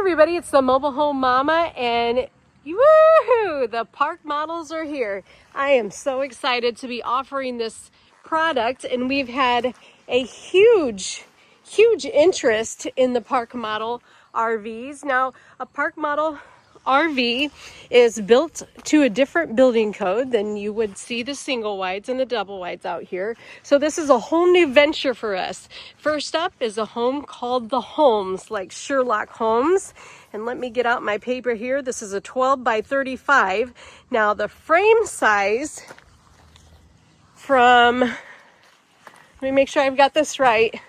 everybody, it's the Mobile Home Mama, and woohoo, the park models are here. I am so excited to be offering this product, and we've had a huge interest in the park model RVs. Now, a park model RV is built to a different building code than you would see the single wides and the double wides out here. So this is a whole new venture for us. First up is a home called the Holmes, like Sherlock Holmes. And let me get out my paper here. This is a 12 by 35. Now the frame size let me make sure I've got this right.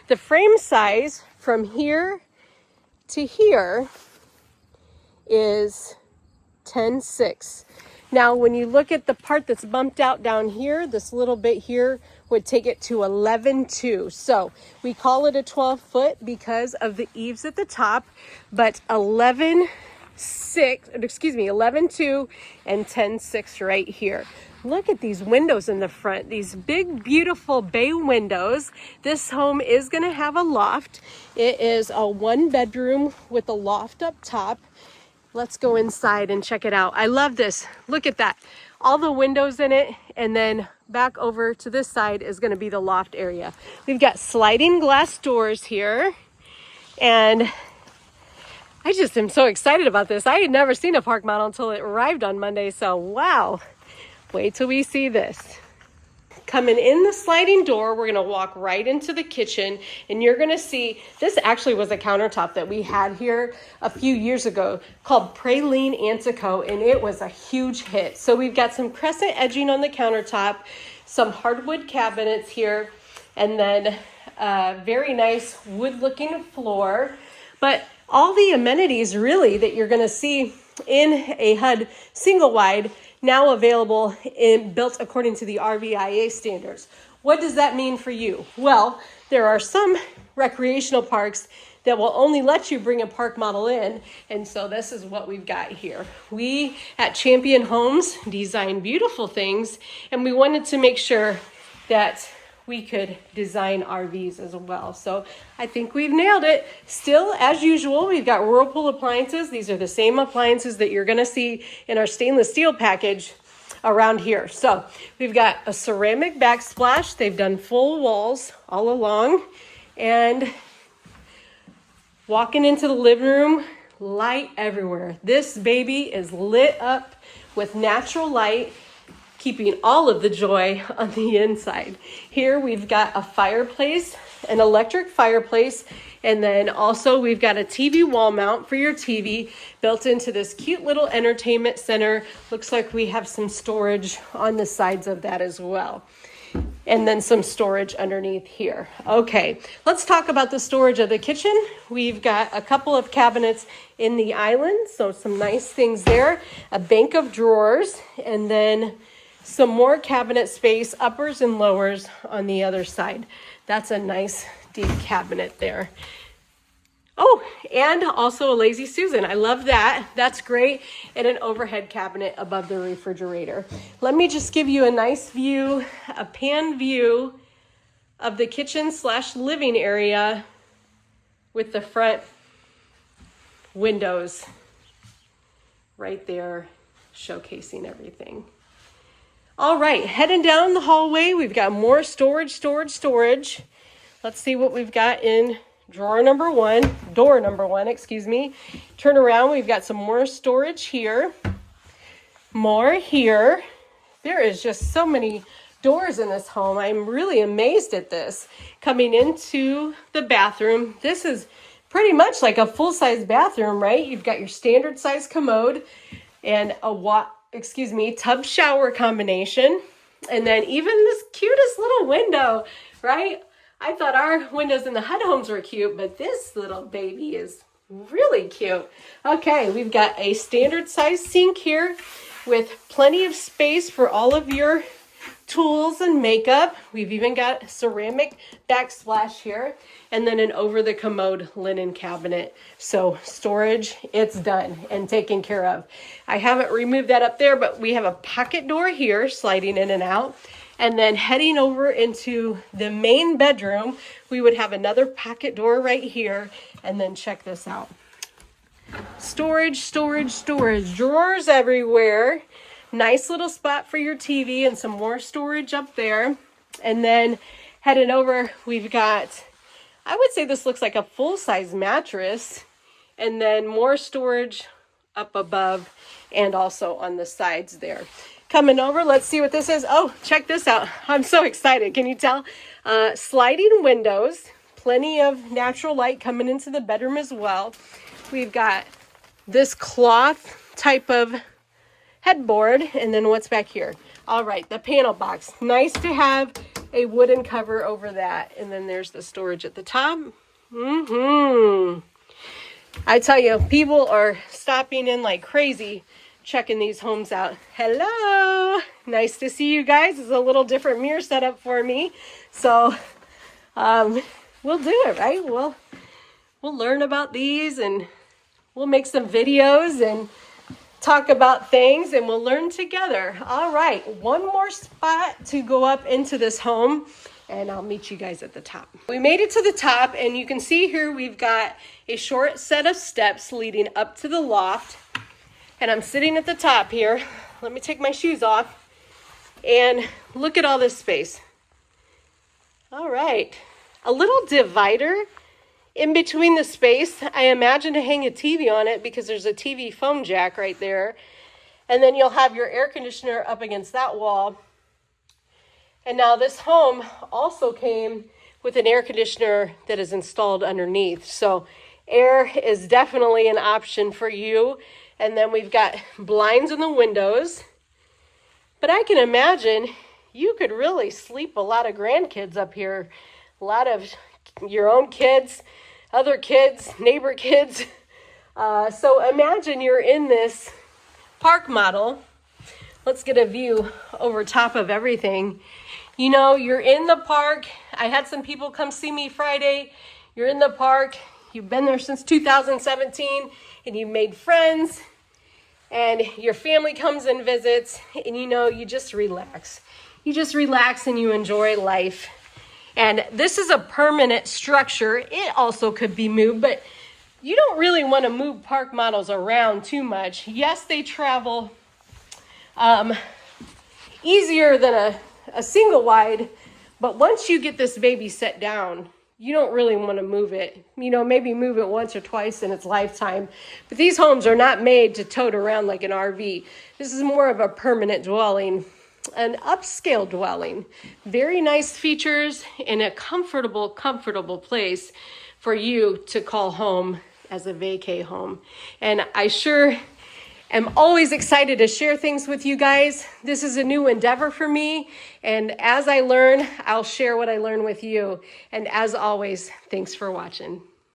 The frame size from here to here is 10.6. Now, when you look at the part that's bumped out down here, this little bit here would take it to 11.2. So we call it a 12 foot because of the eaves at the top, but 11.2 and 10.6 right here. Look at these windows in the front, these big, beautiful bay windows. This home is going to have a loft. It is a 1-bedroom with a loft up top. Let's go inside and check it out. I love this. Look at that. All the windows in it, and then back over to this side is going to be the loft area. We've got sliding glass doors here, and I just am so excited about this. I had never seen a park model until it arrived on Monday, so wow. Wait till we see this. Coming in the sliding door, we're gonna walk right into the kitchen, and you're gonna see, this actually was a countertop that we had here a few years ago called Praline Antico, and it was a huge hit. So we've got some crescent edging on the countertop, some hardwood cabinets here, and then a very nice wood-looking floor. But all the amenities really that you're gonna see in a HUD single wide now available built according to the RVIA standards. What does that mean for you? Well, there are some recreational parks that will only let you bring a park model in, and so this is what we've got here. We at Champion Homes design beautiful things, and we wanted to make sure that we could design RVs as well. So I think we've nailed it. Still, as usual, we've got Whirlpool appliances. These are the same appliances that you're gonna see in our stainless steel package around here. So we've got a ceramic backsplash. They've done full walls all along. And walking into the living room, light everywhere. This baby is lit up with natural light, keeping all of the joy on the inside. Here we've got a fireplace, an electric fireplace, and then also we've got a TV wall mount for your TV built into this cute little entertainment center. Looks like we have some storage on the sides of that as well. And then some storage underneath here. Okay, let's talk about the storage of the kitchen. We've got a couple of cabinets in the island, so some nice things there. A bank of drawers, and then some more cabinet space, uppers and lowers on the other side. That's a nice deep cabinet there. Oh, and also a Lazy Susan. I love that. That's great. And an overhead cabinet above the refrigerator. Let me just give you a nice view, a pan view of the kitchen / living area with the front windows right there showcasing everything. All right, heading down the hallway, we've got more storage. Let's see what we've got in door number one, excuse me. Turn around, we've got some more storage here. More here. There is just so many doors in this home. I'm really amazed at this. Coming into the bathroom, this is pretty much like a full-size bathroom, right? You've got your standard size commode and a tub shower combination. And then even this cutest little window, right? I thought our windows in the HUD homes were cute, but this little baby is really cute. Okay, we've got a standard size sink here with plenty of space for all of your tools and makeup. We've even got ceramic backsplash here, and then an over the commode linen cabinet. So storage, it's done and taken care of. I haven't removed that up there, but we have a pocket door here sliding in and out. And then heading over into the main bedroom, we would have another pocket door right here. And then check this out. Storage, storage, storage. Drawers everywhere. Nice little spot for your TV and some more storage up there. And then heading over, we've got, I would say this looks like a full-size mattress. And then more storage up above and also on the sides there. Coming over, let's see what this is. Oh, check this out. I'm so excited. Can you tell? Sliding windows. Plenty of natural light coming into the bedroom as well. We've got this cloth type of headboard. And then what's back here? All right, the panel box. Nice to have a wooden cover over that. And then there's the storage at the top. I tell you, people are stopping in like crazy, checking these homes out. Hello, nice to see you guys. It's a little different mirror setup for me, so we'll do it, right? We'll learn about these, and we'll make some videos and talk about things, and we'll learn together. All right, one more spot to go up into this home, and I'll meet you guys at the top. We made it to the top, and you can see here we've got a short set of steps leading up to the loft. And I'm sitting at the top here. Let me take my shoes off. And look at all this space. All right. A little divider in between the space. I imagine to hang a TV on it because there's a TV phone jack right there. And then you'll have your air conditioner up against that wall. And now this home also came with an air conditioner that is installed underneath. So air is definitely an option for you. And then we've got blinds in the windows. But I can imagine you could really sleep a lot of grandkids up here. A lot of your own kids, other kids, neighbor kids. So imagine you're in this park model. Let's get a view over top of everything. You know, you're in the park. I had some people come see me Friday. You're in the park. You've been there since 2017 and you've made friends. And your family comes and visits, and you know, you just relax. You just relax and you enjoy life. And this is a permanent structure. It also could be moved, but you don't really want to move park models around too much. Yes, they travel easier than a single wide, but once you get this baby set down, you don't really want to move it. You know, maybe move it once or twice in its lifetime. But these homes are not made to tote around like an RV. This is more of a permanent dwelling, an upscale dwelling. Very nice features in a comfortable place for you to call home as a vacay home. And I sure am always excited to share things with you guys. This is a new endeavor for me. And as I learn, I'll share what I learn with you. And as always, thanks for watching.